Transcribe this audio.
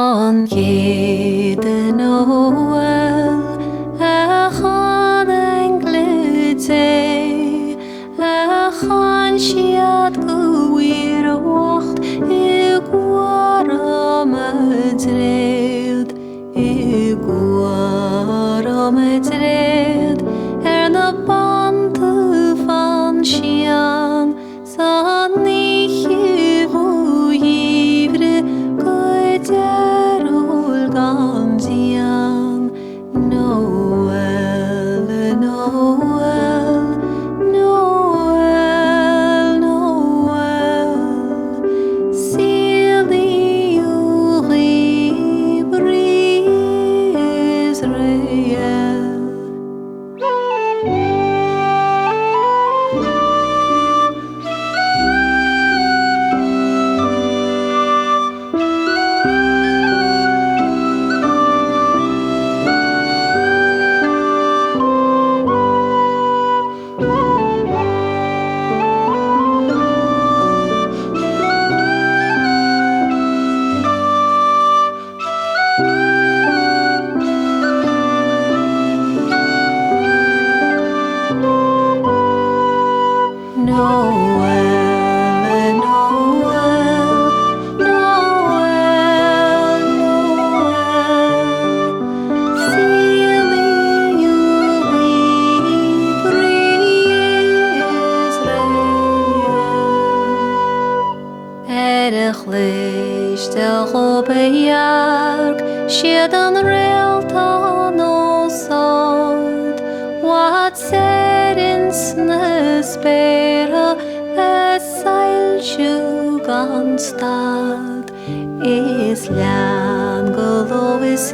On jeden Noel chan englede chan siad gwyr wacht I gwar am y dredd I gwar am y dredd na band van sian san ni fwyifre Derol ganzian Noel, Noel, Noel, Noel Silly Bri Israel Noel, Noel, Noel, Noel Silly Bri Israel Erich leis del Gobejark Siad an reiltan o sod Wat serins na spera Sail siw gan stad Is liam golo is